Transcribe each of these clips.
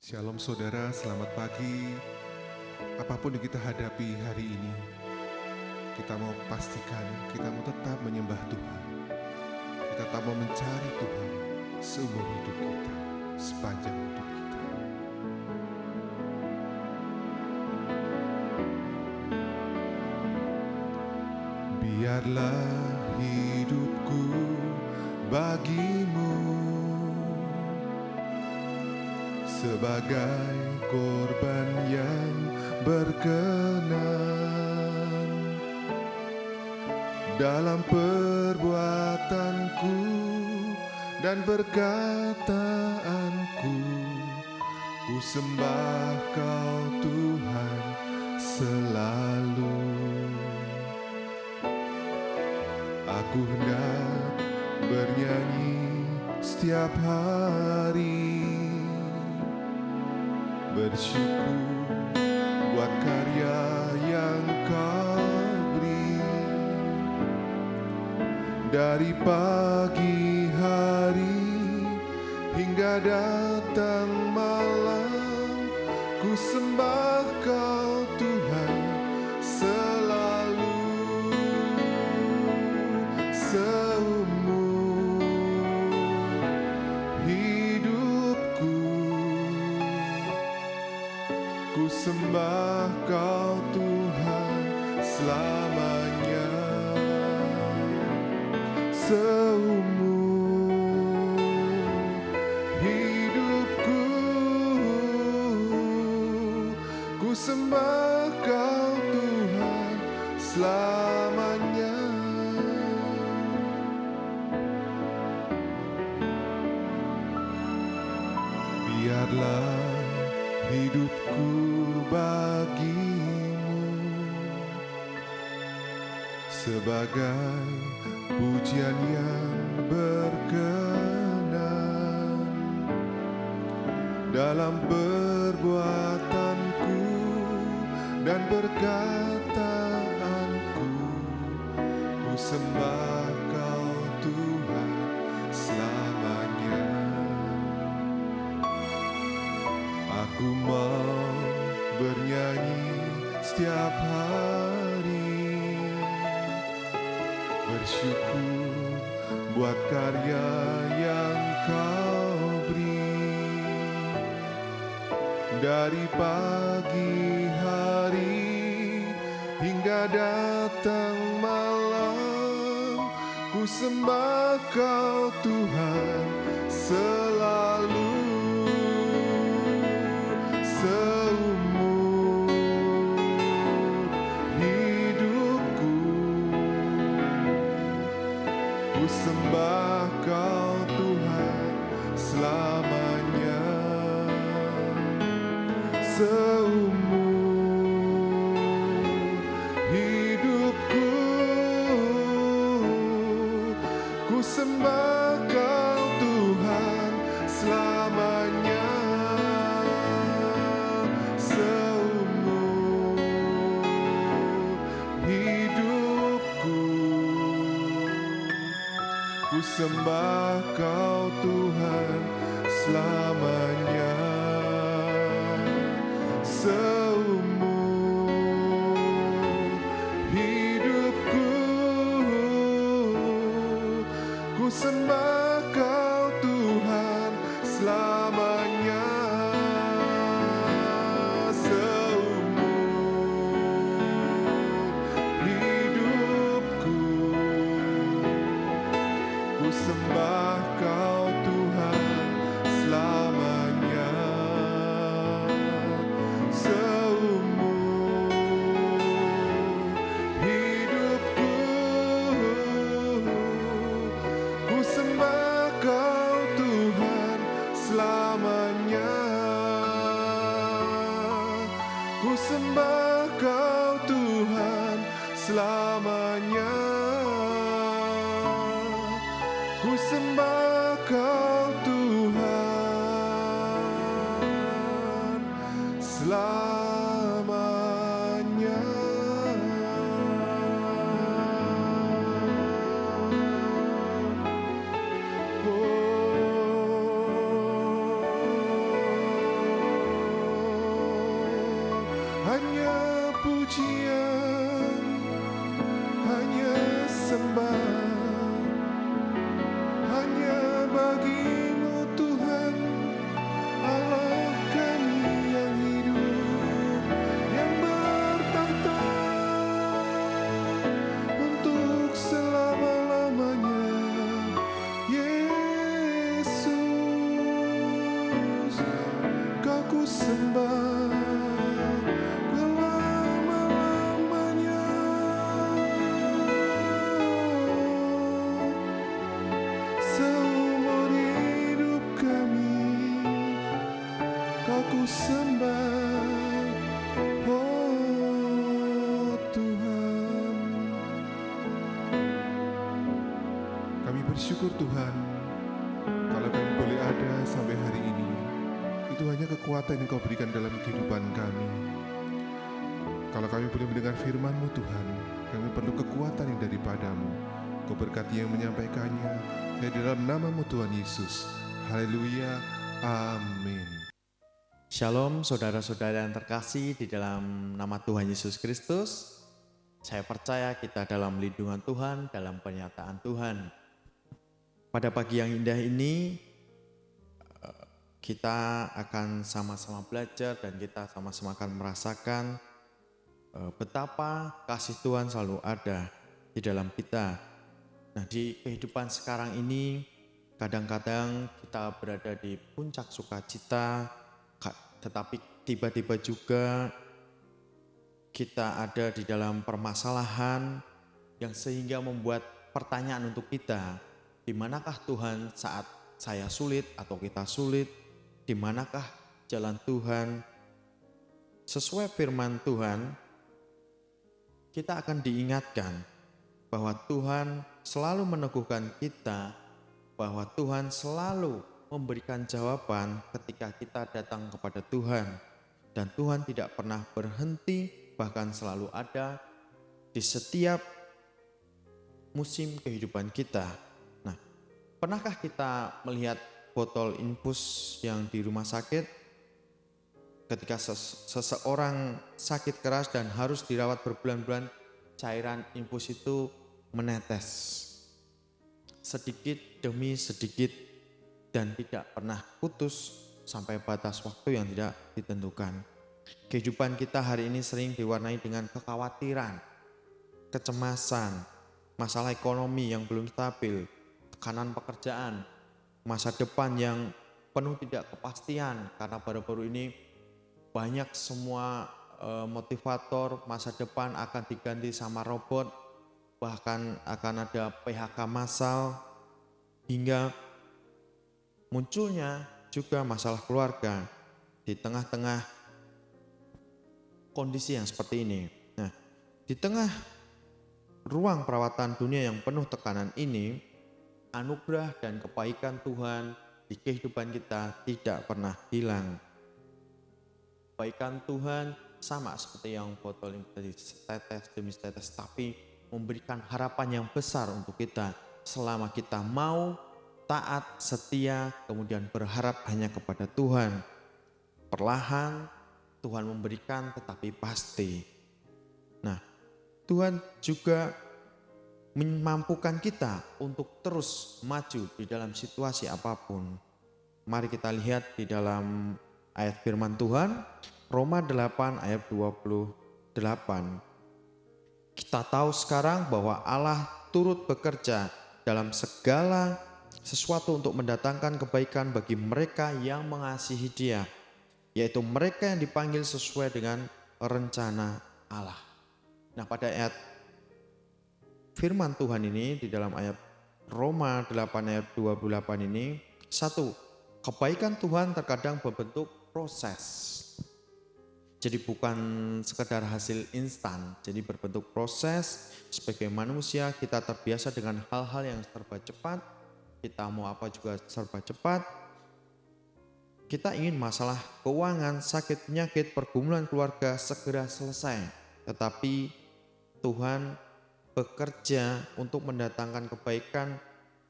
Shalom saudara, selamat pagi. Apapun yang kita hadapi hari ini, kita mau pastikan kita mau tetap menyembah Tuhan. Kita tetap mau mencari Tuhan seumur hidup kita, sepanjang hidup kita. Biarlah hidupku bagimu sebagai korban yang berkenan dalam perbuatanku dan perkataanku. Ku sembah Kau Tuhan selalu. Aku hendak bernyanyi setiap hari, bersyukur buat karya yang Kau beri. Dari pagi hari hingga datang malam, ku sembah Kau Tuhan selalu. Seumur hidupku ku sembah Kau Tuhan selamanya. Seumur hidupku ku sembah Kau Tuhan selamanya. Biarlah hidupku bagimu sebagai pujian yang berkenan dalam perbuatanku dan perkataanku. Ku sembah Kau Tuhan selamanya. Aku mau bernyanyi setiap hari, bersyukur buat karya yang Kau beri. Dari pagi hari hingga datang malam, ku sembah Kau Tuhan selalu. Seumur hidupku ku sembah Kau Tuhan selamanya. Seumur hidupku ku sembah Kau Tuhan selamanya. Seumur hidupku ku sembah Kau Tuhan selamanya. Seumur hidupku ku sembah Kau Tuhan selamanya. Ku sembah Kau Tuhan selamanya. Seumur hidupku ku sembah Kau Tuhan selamanya. Ku sembah Kau Tuhan selamanya. Ku sembah Kau Tuhan selamanya. Oh. hanya pujian, hanya sembah, hanya bagimu Tuhan, Allah kami yang hidup, yang bertahta untuk selama-lamanya. Yesus, Kau ku sembah selama-lamanya. Seumur hidup kami Kau ku sembah, oh Tuhan. Kami bersyukur Tuhan, kalau kami boleh ada sampai hari ini, itu hanya kekuatan yang Kau berikan dalam kehidupan kami. Kalau kami boleh mendengar firman-Mu Tuhan, kami perlu kekuatan yang daripadamu. Kau berkati yang menyampaikannya, ya di dalam nama-Mu Tuhan Yesus. Haleluya, amin. Shalom saudara-saudara yang terkasih di dalam nama Tuhan Yesus Kristus. Saya percaya kita dalam lindungan Tuhan, dalam penyertaan Tuhan. Pada pagi yang indah ini, kita akan sama-sama belajar dan kita sama-sama akan merasakan betapa kasih Tuhan selalu ada di dalam kita. Nah, di kehidupan sekarang ini, kadang-kadang kita berada di puncak sukacita, tetapi tiba-tiba juga kita ada di dalam permasalahan yang sehingga membuat pertanyaan untuk kita, di manakah Tuhan saat saya sulit atau kita sulit? Di manakah jalan Tuhan? Sesuai firman Tuhan, kita akan diingatkan bahwa Tuhan selalu meneguhkan kita, bahwa Tuhan selalu memberikan jawaban ketika kita datang kepada Tuhan. Dan Tuhan tidak pernah berhenti, bahkan selalu ada di setiap musim kehidupan kita. Nah, pernahkah kita melihat botol infus yang di rumah sakit? Ketika seseorang sakit keras dan harus dirawat berbulan-bulan, cairan infus itu menetes sedikit demi sedikit dan tidak pernah putus sampai batas waktu yang tidak ditentukan. Kehidupan kita hari ini sering diwarnai dengan kekhawatiran, kecemasan, masalah ekonomi yang belum stabil, tekanan pekerjaan, masa depan yang penuh tidak kepastian karena baru-baru ini banyak semua motivator masa depan akan diganti sama robot, bahkan akan ada PHK massal, hingga munculnya juga masalah keluarga di tengah-tengah kondisi yang seperti ini. Nah, di tengah ruang perawatan dunia yang penuh tekanan ini, anugerah dan kebaikan Tuhan di kehidupan kita tidak pernah hilang. Kebaikan Tuhan sama seperti yang botol ini tadi, tetes demi tetes, tapi memberikan harapan yang besar untuk kita selama kita mau taat, setia, kemudian berharap hanya kepada Tuhan. Perlahan Tuhan memberikan, tetapi pasti. Nah, Tuhan juga memampukan kita untuk terus maju di dalam situasi apapun. Mari kita lihat di dalam ayat firman Tuhan, Roma 8 ayat 28. Kita tahu sekarang bahwa Allah turut bekerja dalam segala sesuatu untuk mendatangkan kebaikan bagi mereka yang mengasihi Dia, yaitu mereka yang dipanggil sesuai dengan rencana Allah. Nah, pada ayat firman Tuhan ini di dalam ayat Roma 8 ayat 28 ini, satu, kebaikan Tuhan terkadang berbentuk proses. Jadi bukan sekedar hasil instan, jadi berbentuk proses. Sebagai manusia kita terbiasa dengan hal-hal yang serba cepat, kita mau apa juga serba cepat. Kita ingin masalah keuangan, sakit, penyakit, pergumulan keluarga segera selesai. Tetapi Tuhan bekerja untuk mendatangkan kebaikan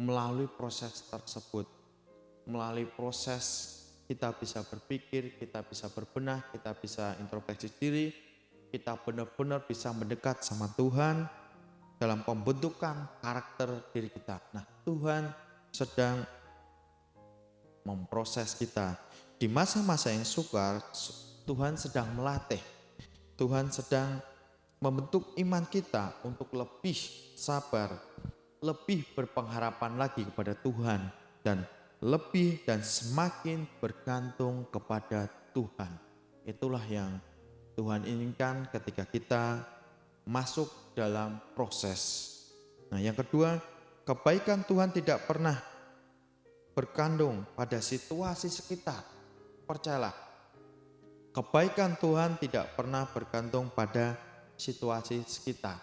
melalui proses tersebut. Melalui proses kita bisa berpikir, kita bisa berbenah, kita bisa introspeksi diri, kita benar-benar bisa mendekat sama Tuhan dalam pembentukan karakter diri kita. Nah, Tuhan sedang memproses kita. Di masa-masa yang sukar, Tuhan sedang melatih. Tuhan sedang membentuk iman kita untuk lebih sabar, lebih berpengharapan lagi kepada Tuhan, dan lebih dan semakin bergantung kepada Tuhan. Itulah yang Tuhan inginkan ketika kita masuk dalam proses. Nah, yang kedua, kebaikan Tuhan tidak pernah bergantung pada situasi sekitar. Percayalah, kebaikan Tuhan tidak pernah bergantung pada situasi sekitar.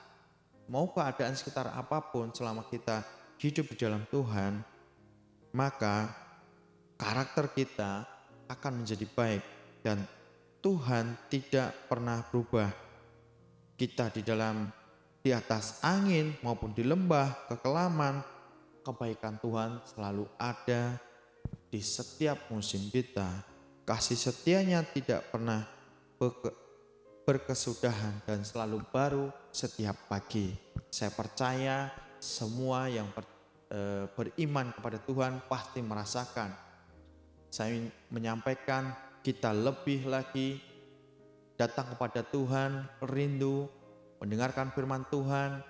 Mau keadaan sekitar apapun, selama kita hidup di dalam Tuhan, maka karakter kita akan menjadi baik dan Tuhan tidak pernah berubah. Kita di atas angin maupun di lembah kekelaman, kebaikan Tuhan selalu ada di setiap musim kita. Kasih setianya tidak pernah berkesudahan dan selalu baru setiap pagi. Saya percaya semua yang beriman kepada Tuhan pasti merasakan. Saya menyampaikan kita lebih lagi datang kepada Tuhan, rindu mendengarkan firman Tuhan,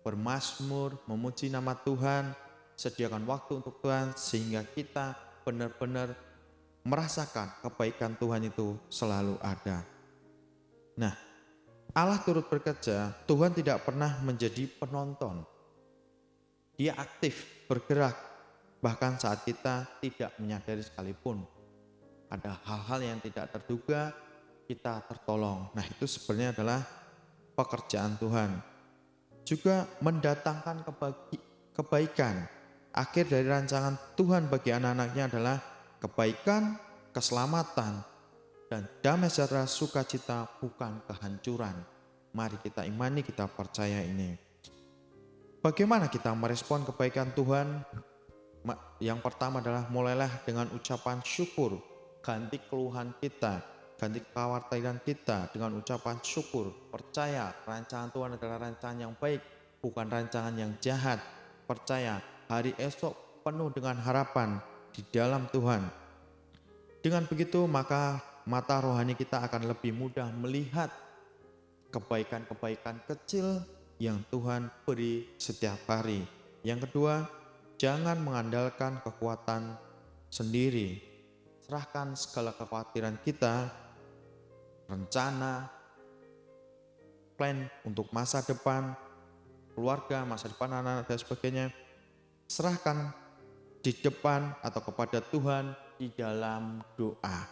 bermazmur, memuji nama Tuhan, sediakan waktu untuk Tuhan sehingga kita benar-benar merasakan kebaikan Tuhan itu selalu ada. Nah, Allah turut bekerja, Tuhan tidak pernah menjadi penonton. Dia aktif, bergerak, bahkan saat kita tidak menyadari sekalipun. Ada hal-hal yang tidak terduga, kita tertolong. Nah, itu sebenarnya adalah pekerjaan Tuhan. Juga mendatangkan kebaikan. Akhir dari rancangan Tuhan bagi anak-anaknya adalah kebaikan, keselamatan, dan damai sejahtera, sukacita, bukan kehancuran. Mari kita imani, kita percaya ini. Bagaimana kita merespon kebaikan Tuhan? Yang pertama adalah mulailah dengan ucapan syukur. Ganti keluhan kita, ganti kekhawatiran kita dengan ucapan syukur. Percaya rancangan Tuhan adalah rancangan yang baik, bukan rancangan yang jahat. Percaya hari esok penuh dengan harapan di dalam Tuhan. Dengan begitu maka mata rohani kita akan lebih mudah melihat kebaikan-kebaikan kecil yang Tuhan beri setiap hari. Yang kedua, jangan mengandalkan kekuatan sendiri. Serahkan segala kekhawatiran kita, rencana, plan untuk masa depan, keluarga, masa depan anak-anak dan sebagainya. Serahkan di depan atau kepada Tuhan di dalam doa.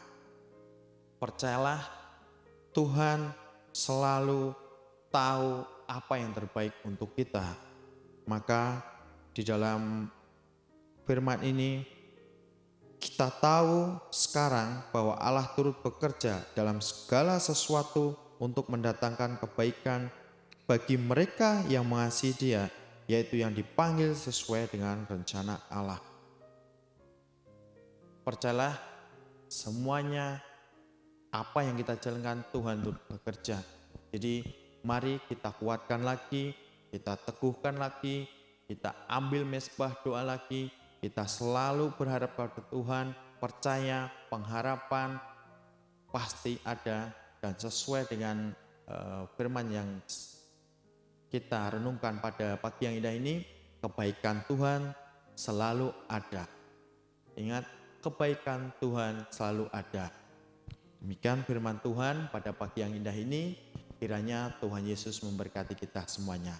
Percayalah, Tuhan selalu tahu apa yang terbaik untuk kita. Maka di dalam firman ini kita tahu sekarang bahwa Allah turut bekerja dalam segala sesuatu untuk mendatangkan kebaikan bagi mereka yang mengasihi Dia, yaitu yang dipanggil sesuai dengan rencana Allah. Percayalah, semuanya apa yang kita jalankan Tuhan turut bekerja. Jadi mari kita kuatkan lagi, kita teguhkan lagi, kita ambil mezbah doa lagi, kita selalu berharap pada Tuhan, percaya pengharapan pasti ada dan sesuai dengan firman yang kita renungkan pada pagi yang indah ini, kebaikan Tuhan selalu ada. Ingat, kebaikan Tuhan selalu ada. Demikian firman Tuhan pada pagi yang indah ini, kiranya Tuhan Yesus memberkati kita semuanya.